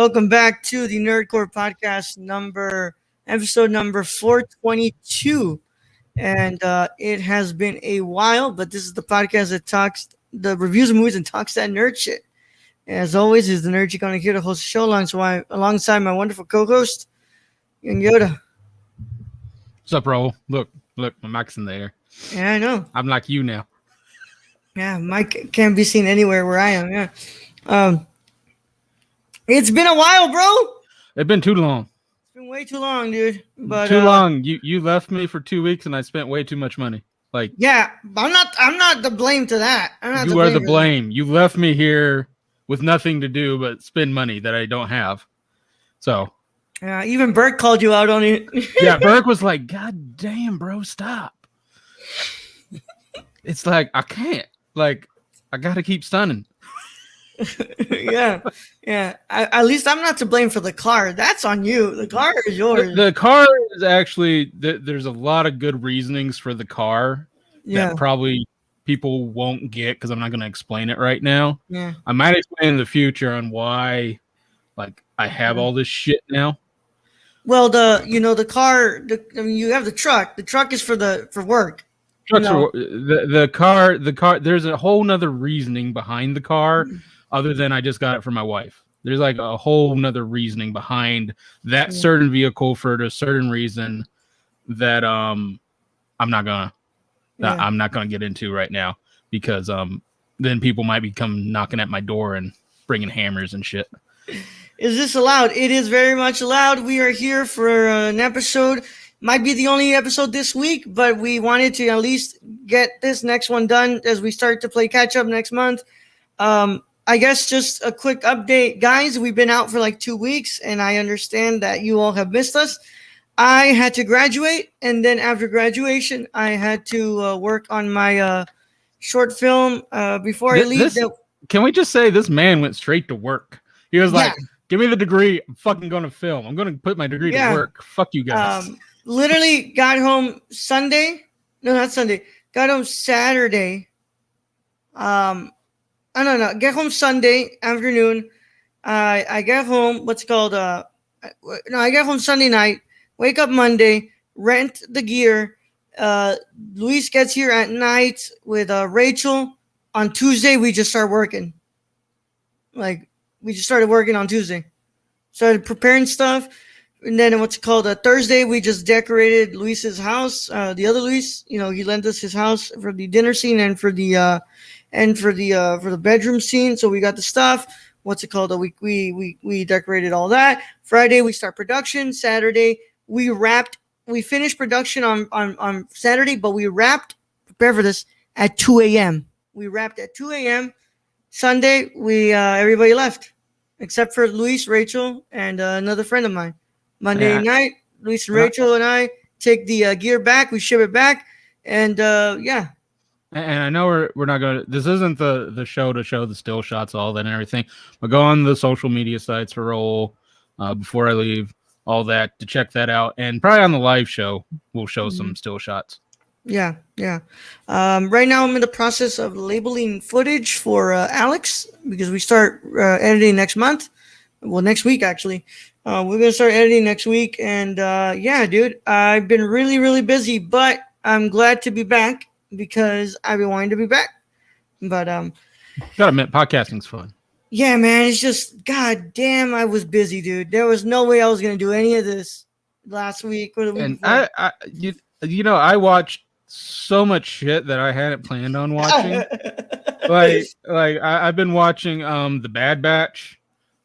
Welcome back to the Nerdcore podcast episode number 422. And it has been a while, but this is the podcast that talks the reviews of movies and talks that nerd shit. As always, is the nerd chick on here to host the show alongside my wonderful co-host, Young Yoda. What's up, Raul? Look, my mic's in the air. Yeah, I know. I'm like you now. Yeah, Mike can't be seen anywhere where I am. Yeah. It's been a while, bro. It's been too long. It's been way too long, dude. But too long. You left me for 2 weeks, and I spent way too much money. Like, yeah, I'm not the blame to that. You are the blame. You left me here with nothing to do but spend money that I don't have. So. Yeah, even Burke called you out on it. Yeah, Burke was like, "God damn, bro, stop." It's like I can't. Like, I gotta keep stunning. yeah. At least I'm not to blame for the car. That's on you. The car is yours. The car is actually. There's a lot of good reasonings for the car. Yeah. That probably people won't get because I'm not going to explain it right now. Yeah. I might explain in the future on why, like, I have all this shit now. Well, the car. You have the truck. The truck is for work. The car. There's a whole nother reasoning behind the car, other than I just got it for my wife. There's like a whole nother reasoning behind that certain vehicle for a certain reason that I'm not gonna get into right now because then people might become knocking at my door and bringing hammers and shit. Is this allowed? It is very much allowed. We are here for an episode. Might be the only episode this week, but we wanted to at least get this next one done as we start to play catch up next month. I guess just a quick update, guys. We've been out for like 2 weeks, and I understand that you all have missed us. I had to graduate, and then after graduation, I had to work on my short film before I leave. Can we just say this man went straight to work? He was like, "Give me the degree. I'm fucking going to film. I'm going to put my degree to work. Fuck you guys." Literally got home Sunday. No, not Sunday. Got home Saturday. I don't know. Get home Sunday afternoon. I get home. I get home Sunday night. Wake up Monday. Rent the gear. Luis gets here at night with Rachel. On Tuesday, we just start working. Like, we just started working on Tuesday. Started preparing stuff. And then Thursday, we just decorated Luis's house. The other Luis, he lent us his house for the dinner scene and for the bedroom scene. So we got the stuff. We decorated all that. Friday, we start production. Saturday, we finished production on Saturday, but we wrapped, prepare for this, at 2 a.m. We wrapped at 2 a.m. Sunday, everybody left except for Luis, Rachel, and another friend of mine. Monday night, Luis and Rachel and I take the gear back. We ship it back, and And I know we're not going to. This isn't the show to show the still shots, all that and everything. But go on the social media sites for Raul before I leave, all that to check that out, and probably on the live show we'll show some still shots. Yeah. Right now I'm in the process of labeling footage for Alex because we start editing next month. Well, next week actually. We're gonna start editing next week, and dude, I've been really, really busy, but I'm glad to be back because I've been wanting to be back. But gotta admit, podcasting's fun. Yeah, man, it's just goddamn, I was busy, dude. There was no way I was gonna do any of this last week or the week. And I watched so much shit that I hadn't planned on watching. I've been watching The Bad Batch.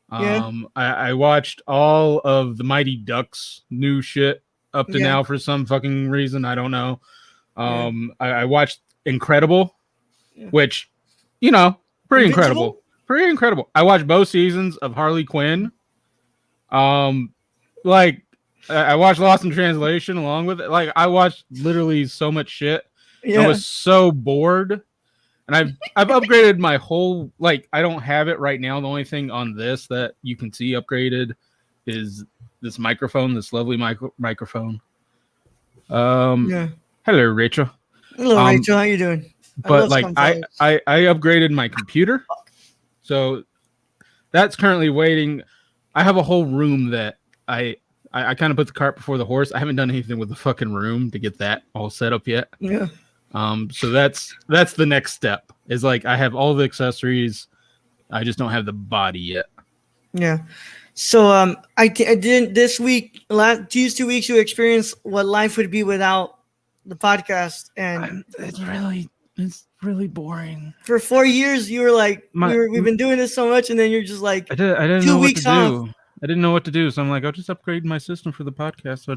I watched all of the Mighty Ducks new shit up to now for some fucking reason. I don't know. I watched Incredible, which, pretty incredible. Pretty incredible. I watched both seasons of Harley Quinn. I watched Lost in Translation along with it. Like, I watched literally so much shit. Yeah. I was so bored. And I've upgraded my whole, I don't have it right now. The only thing on this that you can see upgraded is this microphone, this lovely microphone. Hello, Rachel. Hello, Rachel. How you doing? But I upgraded my computer. So that's currently waiting. I have a whole room that I kind of put the cart before the horse. I haven't done anything with the fucking room to get that all set up yet. Yeah. So that's the next step. Is like I have all the accessories. I just don't have the body yet. Yeah. So I didn't this week. These 2 weeks, you experienced what life would be without the podcast, and It's really boring. for 4 years, you were like, we've been doing this so much, and then you're just like, I didn't 2 know what weeks to off. do. I didn't know what to do, so I'm like, I'll just upgrade my system for the podcast. So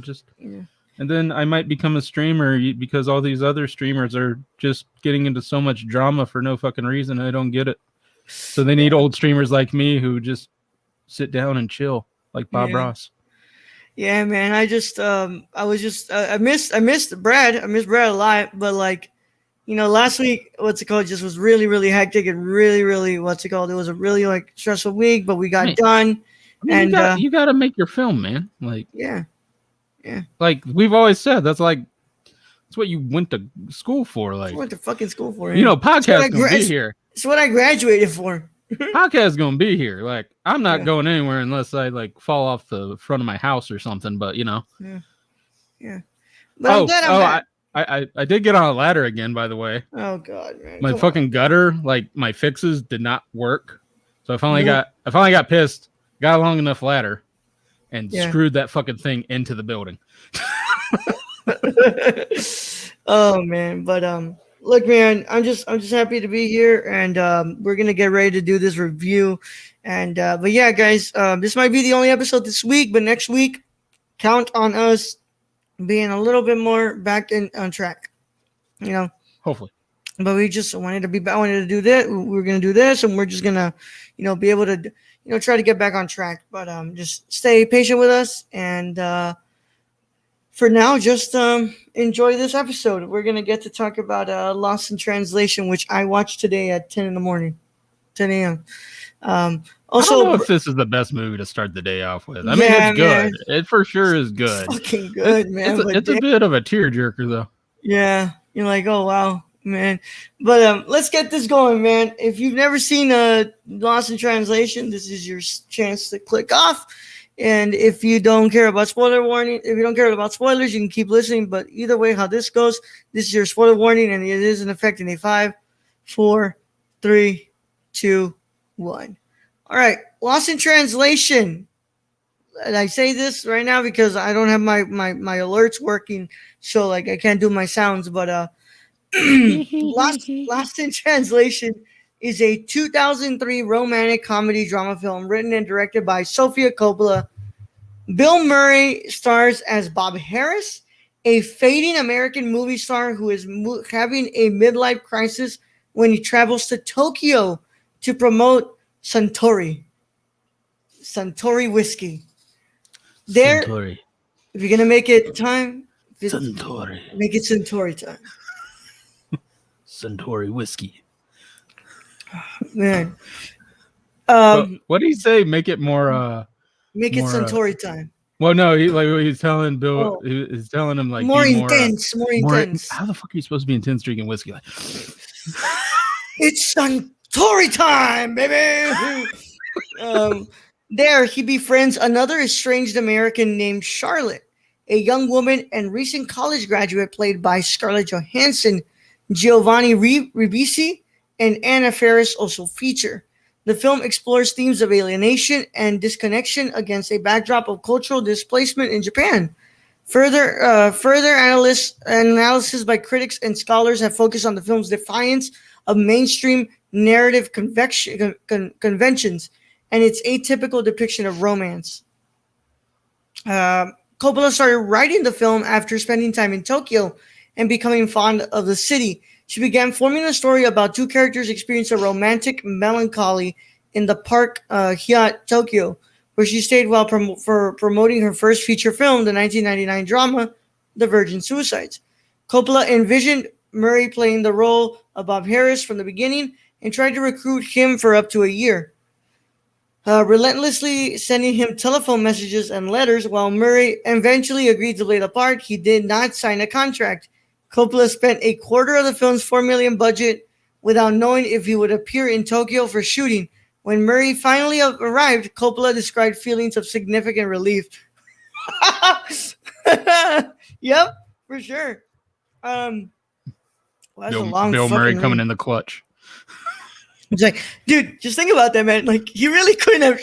and then I might become a streamer because all these other streamers are just getting into so much drama for no fucking reason. I don't get it. So they need old streamers like me who just sit down and chill, like Bob Ross. Yeah, man. I just I missed Brad. I missed Brad a lot, but like, last week, just was really, really hectic and really, really, it was a really like stressful week, but we got done. And you got to make your film, man. Like, yeah. Like we've always said, that's what you went to school for. Like, I went to fucking school for. Podcast gonna be here. It's what I graduated for. Podcast gonna be here. Like, I'm not going anywhere unless I like fall off the front of my house or something. But Yeah. But I'm glad I did get on a ladder again, by the way. Oh God, man! My fucking gutter, like my fixes, did not work. So I finally got pissed. Got a long enough ladder, and screwed that fucking thing into the building. Oh man, but look, man, I'm just happy to be here, and we're gonna get ready to do this review, and but yeah, guys, this might be the only episode this week, but next week, count on us being a little bit more back on track, Hopefully. But we just wanted to do that. We're gonna do this, and we're just gonna, be able to, try to get back on track. But just stay patient with us, and for now, just enjoy this episode. We're gonna get to talk about Lost in Translation, which I watched today at 10 a.m. Also, I don't know if this is the best movie to start the day off with. I mean, it's good. Man. It for sure is good. It's fucking good, man. It's a bit of a tearjerker, though. Yeah, you're like, oh wow, man. But let's get this going, man. If you've never seen Lost in Translation, this is your chance to click off. And if you don't care about spoilers, you can keep listening. But either way, how this goes, this is your spoiler warning, and it is in effect in a 5, 4, 3, 2, 1. All right, Lost in Translation. And I say this right now because I don't have my alerts working, so like I can't do my sounds. But Lost in Translation is a 2003 romantic comedy drama film written and directed by Sofia Coppola. Bill Murray stars as Bob Harris, a fading American movie star who is having a midlife crisis when he travels to Tokyo to promote Suntory whiskey. Suntory. If you're going to make it time, Suntory. Make it Suntory time. Suntory whiskey. Man. What did he say? Make it more make it Suntory time. Well, no, he's telling Bill, he's telling him like more intense. How the fuck are you supposed to be intense drinking whiskey? Like, it's Suntory time, baby. There he befriends another estranged American named Charlotte, a young woman and recent college graduate played by Scarlett Johansson. Giovanni Ribisi and Anna Faris also feature. The film explores themes of alienation and disconnection against a backdrop of cultural displacement in Japan. Further analysis by critics and scholars have focused on the film's defiance of mainstream narrative conventions and its atypical depiction of romance. Coppola started writing the film after spending time in Tokyo and becoming fond of the city. She began forming a story about two characters experiencing a romantic melancholy in the Park Hyatt, Tokyo, where she stayed while promoting her first feature film, the 1999 drama, The Virgin Suicides. Coppola envisioned Murray playing the role of Bob Harris from the beginning and tried to recruit him for up to a year. Relentlessly sending him telephone messages and letters, while Murray eventually agreed to play the part, he did not sign a contract. Coppola spent a quarter of the film's $4 million budget without knowing if he would appear in Tokyo for shooting. When Murray finally arrived, Coppola described feelings of significant relief. Yep, for sure. Well, that's a long Bill fucking Murray read. coming in the clutch. It's like, dude, just think about that, man. Like, he really could have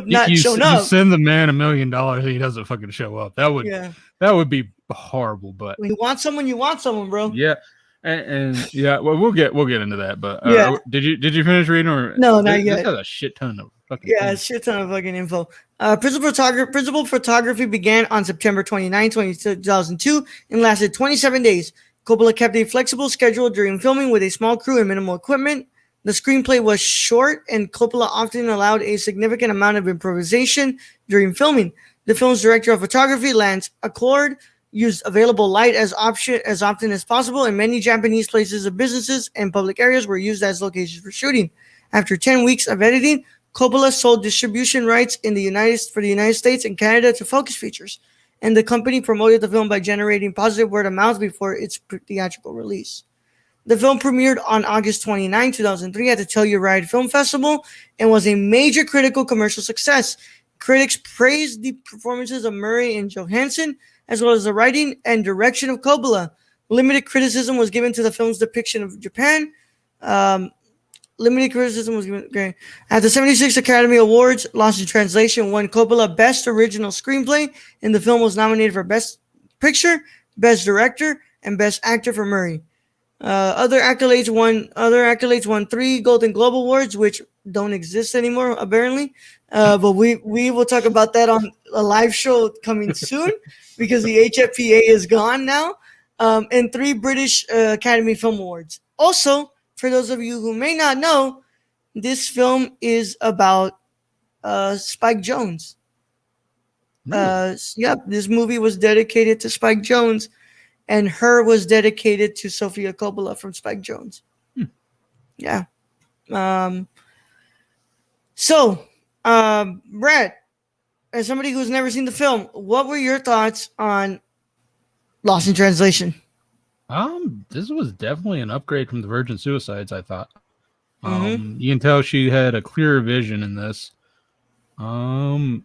not shown up. You send the man $1 million and he doesn't fucking show up. That would be horrible. But when you want someone, bro. Yeah, and yeah, well, we'll get into that. But Yeah. did you finish reading or No, not yet. This has a shit ton of fucking a shit ton of fucking info. Principal photography began on September 29, 2002 and lasted 27 days. Coppola kept a flexible schedule during filming with a small crew and minimal equipment. The screenplay was short, and Coppola often allowed a significant amount of improvisation during filming. The film's director of photography, Lance Accord, used available light as often as possible, and many Japanese places of businesses and public areas were used as locations for shooting. After 10 weeks of editing, Coppola sold distribution rights for the United States and Canada to Focus Features, and the company promoted the film by generating positive word of mouth before its theatrical release. The film premiered on August 29, 2003 at the Telluride Film Festival and was a major critical commercial success. Critics praised the performances of Murray and Johansson, as well as the writing and direction of Coppola. Limited criticism was given to the film's depiction of Japan. At the 76 Academy Awards, Lost in Translation won Coppola Best Original Screenplay, and the film was nominated for Best Picture, Best Director, and Best Actor for Murray. Other accolades won 3 Golden Globe Awards, which don't exist anymore, apparently. But we will talk about that on a live show coming soon because the HFPA is gone now. And 3 British Academy Film Awards. Also, for those of you who may not know, this film is about Spike Jonze. This movie was dedicated to Spike Jonze, and Her was dedicated to Sofia Coppola from Spike Jonze. Yeah. Brad, as somebody who's never seen the film, what were your thoughts on Lost in Translation? This was definitely an upgrade from the Virgin Suicides, I thought. You can tell she had a clearer vision in this. Yeah,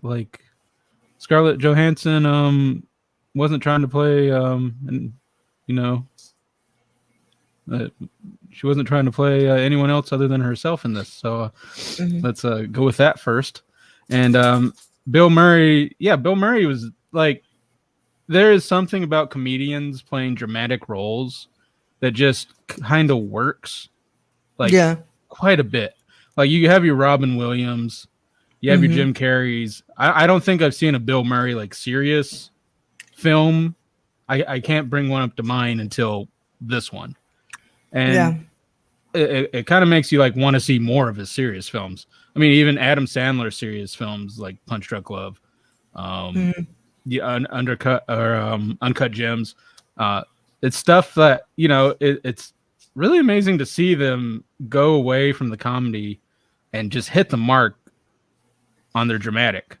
like Scarlett Johansson wasn't trying to play she wasn't trying to play anyone else other than herself in this. So let's go with that first. And Bill Murray was like, there is something about comedians playing dramatic roles that just kind of works, like quite a bit. Like you have your Robin Williams, you have your Jim Carreys. I don't think I've seen a Bill Murray like serious film. I can't bring one up to mind until this one, and it kind of makes you like want to see more of his serious films. I mean, even Adam Sandler's serious films like Punch Drunk Love, Uncut Gems. It's stuff that, it's really amazing to see them go away from the comedy and just hit the mark on their dramatic.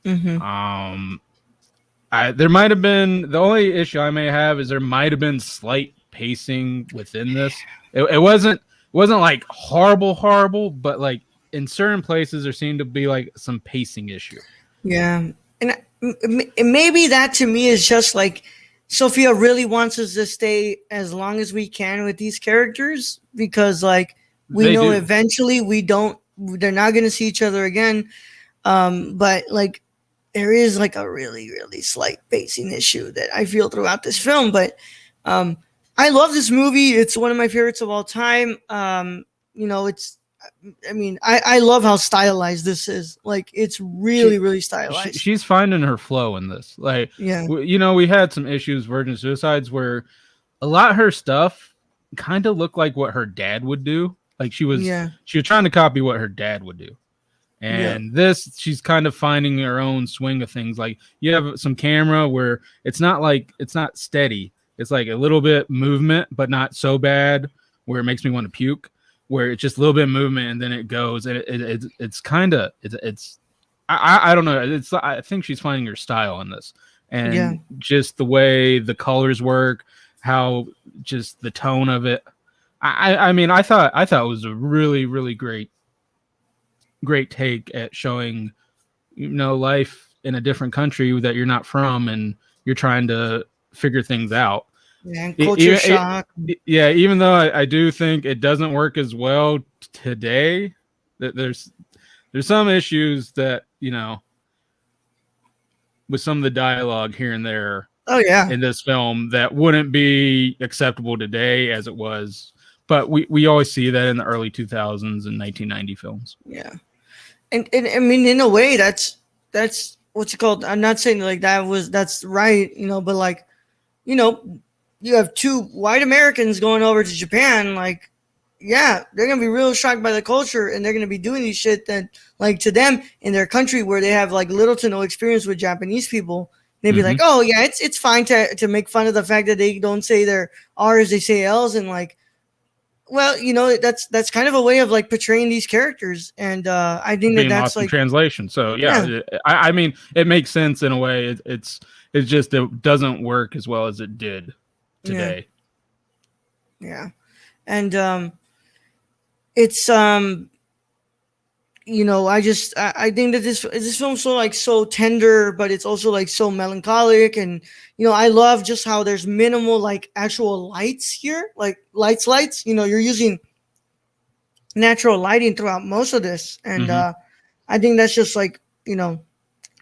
There might have been, the only issue I may have is there might have been slight pacing within this. It wasn't like horrible, but like in certain places there seemed to be like some pacing issue. Yeah. And maybe that to me is just like Sofia really wants us to stay as long as we can with these characters because like we know eventually they're not going to see each other again. But like there is like a really, really slight pacing issue that I feel throughout this film. But I love this movie. It's one of my favorites of all time. I love how stylized this is. Like it's really, really stylized. She's finding her flow in this. Like, we had some issues, Virgin Suicides, where a lot of her stuff kind of looked like what her dad would do. Like she was trying to copy what her dad would do. And this, she's kind of finding her own swing of things. Like you have some camera where it's not steady. It's like a little bit movement, but not so bad where it makes me want to puke. Where it's just a little bit of movement and then it goes, and it's kind of I don't know. I think she's finding her style in this, and just the way the colors work, how just the tone of it. I mean, I thought it was a really, really great take at showing, life in a different country that you're not from, and you're trying to figure things out. Yeah, and culture shock. Yeah, even though I do think it doesn't work as well today, that there's some issues that, with some of the dialogue here and there. Oh yeah. In this film that wouldn't be acceptable today as it was, but we always see that in the early 2000s and 1990 films. Yeah, and I mean, in a way, that's what's it called. I'm not saying like that's right, but like, you have two white Americans going over to Japan, like, yeah, they're gonna be real shocked by the culture, and they're gonna be doing these shit that, like, to them in their country where they have like little to no experience with Japanese people, they'd be like, oh yeah, it's fine to make fun of the fact that they don't say their R's, they say L's, and like, well, that's kind of a way of like portraying these characters, and I think that's like translation. So yeah. I mean, it makes sense in a way. It's just it doesn't work as well as it did today. Yeah. And it's I think that this film's so tender, but it's also like so melancholic, and I love just how there's minimal like actual lights here, like lights. You're using natural lighting throughout most of this, and I think that's just like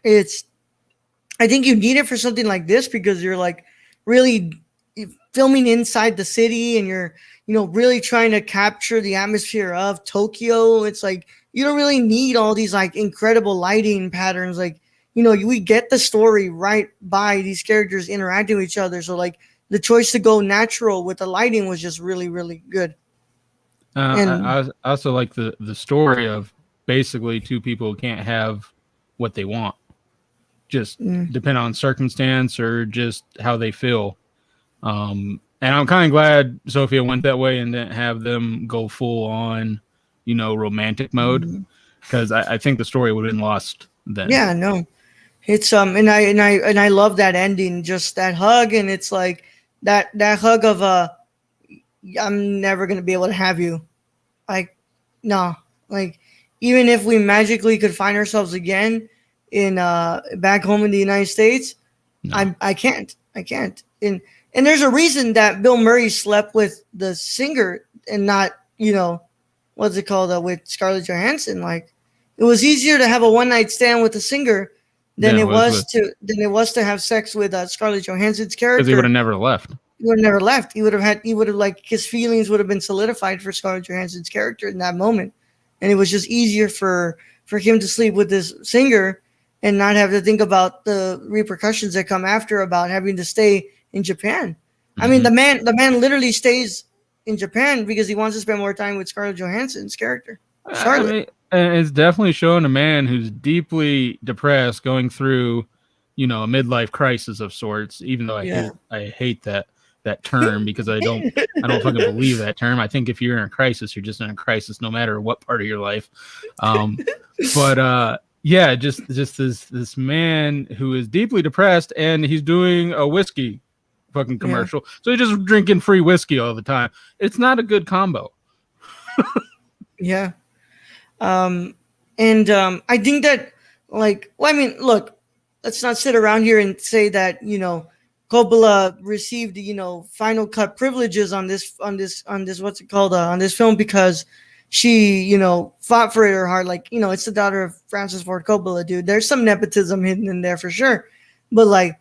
it's. I think you need it for something like this because you're like really filming inside the city, and you're really trying to capture the atmosphere of Tokyo. It's like you don't really need all these like incredible lighting patterns. Like, we get the story right by these characters interacting with each other. So like the choice to go natural with the lighting was just really, really good. I also like the story of basically two people who can't have what they want, just depend on circumstance or just how they feel. And I'm kind of glad Sofia went that way and didn't have them go full on, romantic mode, because I think the story would have been lost then. Yeah, no, it's and I love that ending, just that hug, and it's like that hug of I'm never gonna be able to have you, like, no, like even if we magically could find ourselves again in back home in the United States, no. I can't, and there's a reason that Bill Murray slept with the singer and not, what's it called, with Scarlett Johansson. Like, it was easier to have a one night stand with the singer than it was to have sex with Scarlett Johansson's character. Because he would have never left. He would have never left. He would have like his feelings would have been solidified for Scarlett Johansson's character in that moment, and it was just easier for him to sleep with this singer and not have to think about the repercussions that come after about having to stay in Japan. I mean, the man literally stays in Japan because he wants to spend more time with Scarlett Johansson's character, Charlotte. I mean, and it's definitely showing a man who's deeply depressed, going through, a midlife crisis of sorts. Even though I hate that term because I don't fucking believe that term. I think if you're in a crisis, you're just in a crisis, no matter what part of your life. But yeah, just this man who is deeply depressed, and he's doing a whiskey fucking commercial. So he's just drinking free whiskey all the time. It's not a good combo. Yeah. And I think that, like, well, I mean, look, let's not sit around here and say that, Coppola received, final cut privileges on this, what's it called, on this film because she, fought for it her heart. Like, it's the daughter of Francis Ford Coppola, dude. There's some nepotism hidden in there for sure. But like,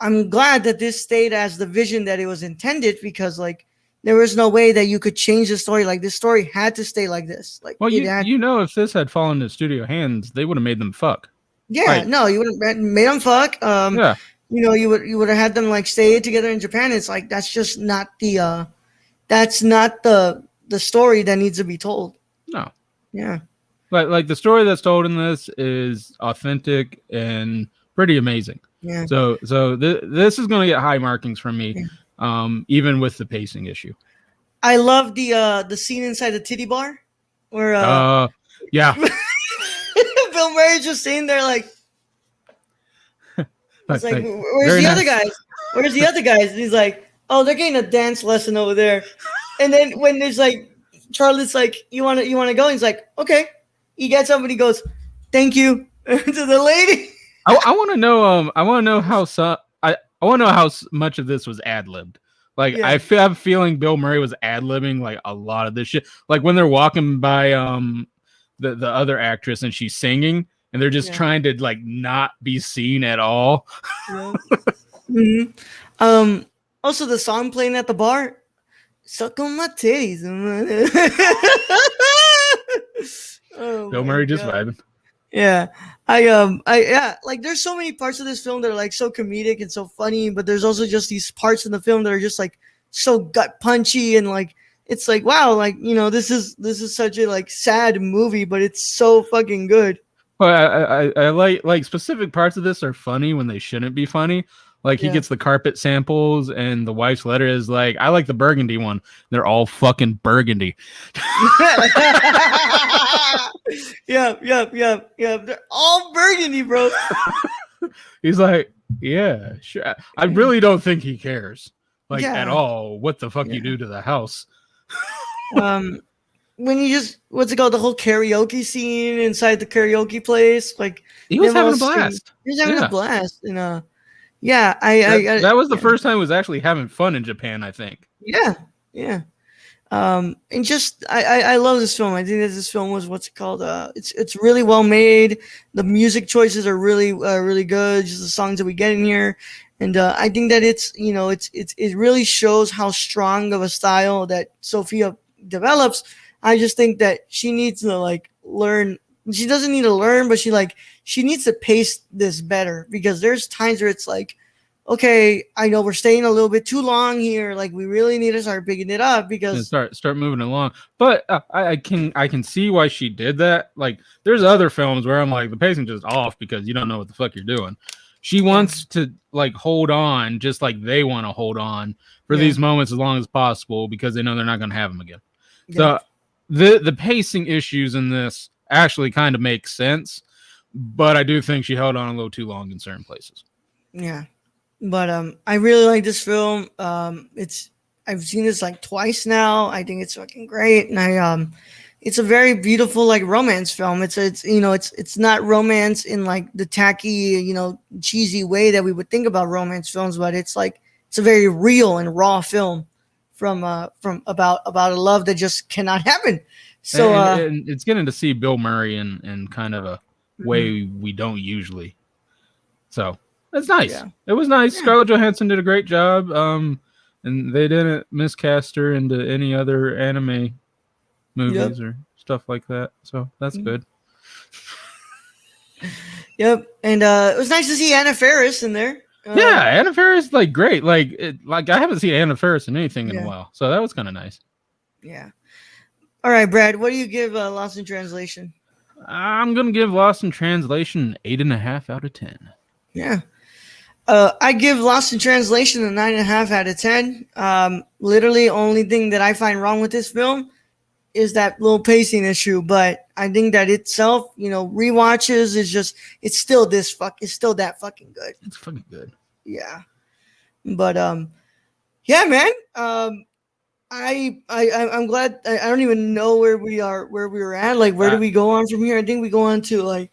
I'm glad that this stayed as the vision that it was intended, because like there was no way that you could change the story. Like, this story had to stay like this. Like, well, if this had fallen into studio hands, they would have made them fuck. Yeah, right. No, you would have made them fuck. Yeah. You would have had them like stay together in Japan. It's like that's just not the story that needs to be told. No. Yeah. Like the story that's told in this is authentic and pretty amazing. Yeah. So this is going to get high markings from me, even with the pacing issue. I love the scene inside the titty bar where yeah. Bill Murray just sitting there like, it's like, where's the other guys? Where's the other guys? And he's like, oh, they're getting a dance lesson over there. And then when there's like Charlotte's like, you wanna go? And he's like, okay. He gets up and he goes, thank you to the lady. I want to know. I want to know how I want to know how much of this was ad libbed. Like Yeah, have a feeling Bill Murray was ad libbing like a lot of this shit. Like when they're walking by the other actress and she's singing and they're just yeah, trying to like not be seen at all. yeah. hmm Also, the song playing at the bar, "Suck on my titties." Oh Bill my Murray just god. vibing. Yeah. Yeah, like there's so many parts of this film that are like so comedic and so funny, but there's also just these parts in the film that are just like so gut punchy and like it's like wow, like this is such a like sad movie, but it's so fucking good. Well, I like specific parts of this are funny when they shouldn't be funny. Like he Yeah. gets the carpet samples, and the wife's letter is like, "I like the burgundy one." They're all fucking burgundy. Yeah. They're all burgundy, bro. He's like, "Yeah, sure." I really don't think he cares, like at Yeah. all, what the fuck Yeah. you do to the house. Um, when you just what's it called, the whole karaoke scene inside the karaoke place, like He was them all having a singing. blast. He was having a Yeah, blast, and yeah, I that was the yeah, first time he was actually having fun in Japan. I think. yeah, yeah. And just I love this film. I think that this film was what's it called? It's really well made. The music choices are really good. Just the songs that we get in here, and I think that it really shows how strong of a style that Sophia develops. I just think that she needs to like learn. She doesn't need to learn, but she needs to pace this better because there's times where it's like okay, I know we're staying a little bit too long here. Like we really need to start picking it up And because start moving along. But I can see why she did that. Like there's other films where I'm like the pacing just off because you don't know what the fuck you're doing. She yeah, wants to like hold on just like they want to hold on for yeah, these moments as long as possible because they know they're not going to have them again. yeah, So the pacing issues in this actually kind of make sense, but I do think she held on a little too long in certain places. yeah. But I really like this film. It's I've seen this like twice now. I think it's fucking great, and it's a very beautiful like romance film. It's not romance in like the tacky cheesy way that we would think about romance films, but it's a very real and raw film from about a love that just cannot happen. So And it's getting to see Bill Murray in kind of a mhm, way we don't usually. So that's nice. yeah, It was nice. yeah, Scarlett Johansson did a great job. And they didn't miscast her into any other anime yep, movies or stuff like that. So that's mhm, good. yep. And it was nice to see Anna Faris in there. Yeah, Anna Faris like great. Like I haven't seen Anna Faris in anything in a Yeah, while, so that was kind of nice. yeah. All right, Brad. What do you give Lost in Translation? I'm gonna give Lost in Translation 8.5 out of 10. Yeah. I give Lost in Translation a 9.5 out of 10. Literally, only thing that I find wrong with this film is that little pacing issue. But I think that itself, rewatches is just it's still it's still that fucking good. It's fucking good. Yeah. But yeah, man. I'm glad. I don't even know where we were at. Like, where do Uh, we go on from here? I think we go on to like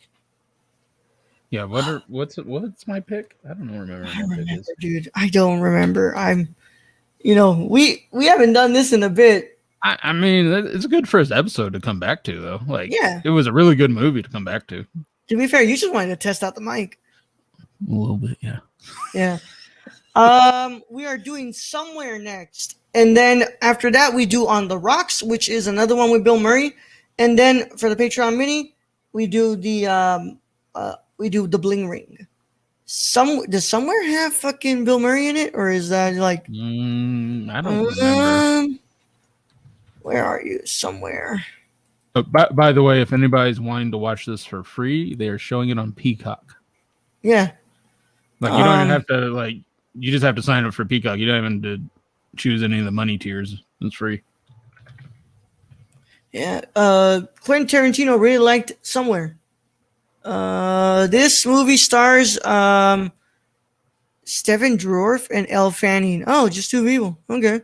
yeah. What's my pick? I don't know. Remember what I don't my pick remember, is. dude. I don't remember. We haven't done this in a bit. I mean, it's a good first episode to come back to, though. Like, Yeah. it was a really good movie to come back to. To be fair, you just wanted to test out the mic. A little bit, yeah. Yeah. We are doing Somewhere next. And then after that, we do On the Rocks, which is another one with Bill Murray. And then for the Patreon mini, we do the Bling Ring. Does Somewhere have fucking Bill Murray in it? Or is that like I don't remember. Where are you? Somewhere. But by the way, if anybody's wanting to watch this for free, they are showing it on Peacock. Yeah. Like, you don't even have to, like, you just have to sign up for Peacock. You don't even have to choose any of the money tiers. It's free. Yeah. Quentin Tarantino really liked Somewhere. This movie stars Stephen Dorff and Elle Fanning. Oh, just two people. Okay.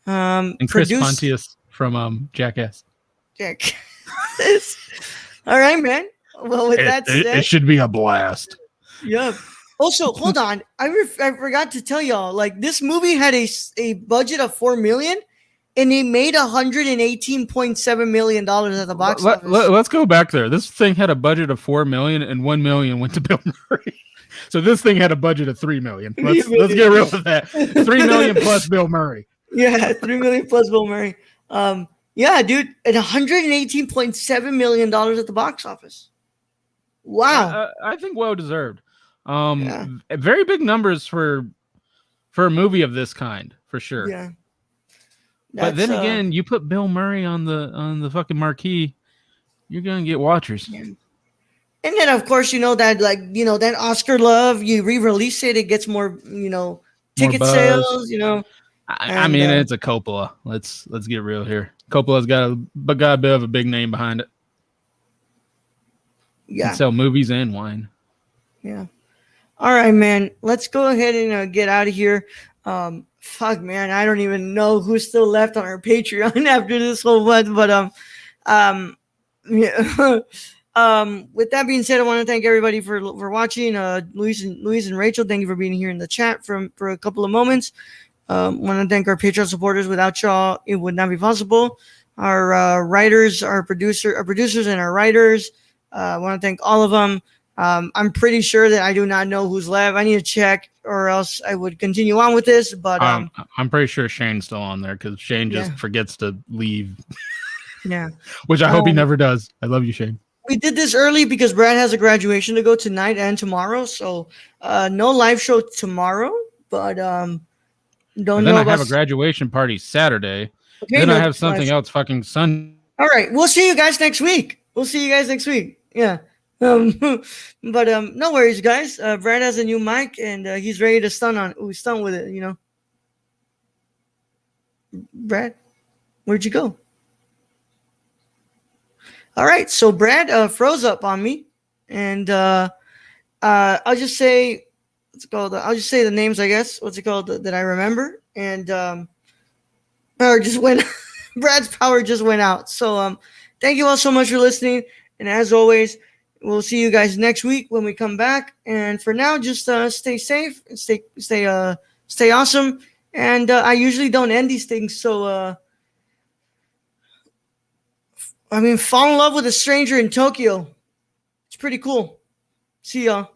And Chris Produced. Pontius from Jackass. Jack. All right, man. Well, with that said, It should be a blast. yeah. Also, hold on. I forgot to tell y'all. Like, this movie had a budget of $4 million, and it made $118.7 million at the box office. Let's go back there. This thing had a budget of $4 million, and $1 million went to Bill Murray. So this thing had a budget of $3 million. Let's get real with that. $3 million plus Bill Murray. Yeah, $3 million plus Bill Murray. Yeah, dude, at $118.7 million at the box office. Wow. I think well deserved. Very big numbers for a movie of this kind, for sure. Yeah. But then again, you put Bill Murray on the fucking marquee, you're gonna get watchers. Yeah. And then, of course, that Oscar love. You re-release it gets more, ticket more sales. I mean, it's a Coppola. Let's get real here. Coppola's got a bit of a big name behind it. Yeah. Can sell movies and wine. Yeah. All right, man. Let's go ahead and get out of here. Fuck, man. I don't even know who's still left on our Patreon after this whole one. But yeah. With that being said, I want to thank everybody for watching. Luis and Rachel, thank you for being here in the chat for a couple of moments. Want to thank our Patreon supporters. Without y'all, it would not be possible. Our writers, our producers, and our writers. I want to thank all of them. I'm pretty sure that I do not know who's left. I need to check, or else I would continue on with this. But I'm pretty sure Shane's still on there because Shane just forgets to leave. Yeah, which I hope he never does. I love you, Shane. We did this early because Brad has a graduation to go tonight and tomorrow, so no live show tomorrow. But don't know. I have a graduation party Saturday. Okay, then I have something else fucking Sunday. All right, we'll see you guys next week. Yeah. But no worries, guys. Brad has a new mic and he's ready to stun with it. Brad, where'd you go? All right, so Brad froze up on me, and I'll just say I'll just say the names, I guess. What's it called that I remember? And power just went. Brad's power just went out. So thank you all so much for listening, and as always, we'll see you guys next week when we come back. And for now, just stay safe and stay awesome. And I usually don't end these things, so. Fall in love with a stranger in Tokyo. It's pretty cool. See y'all.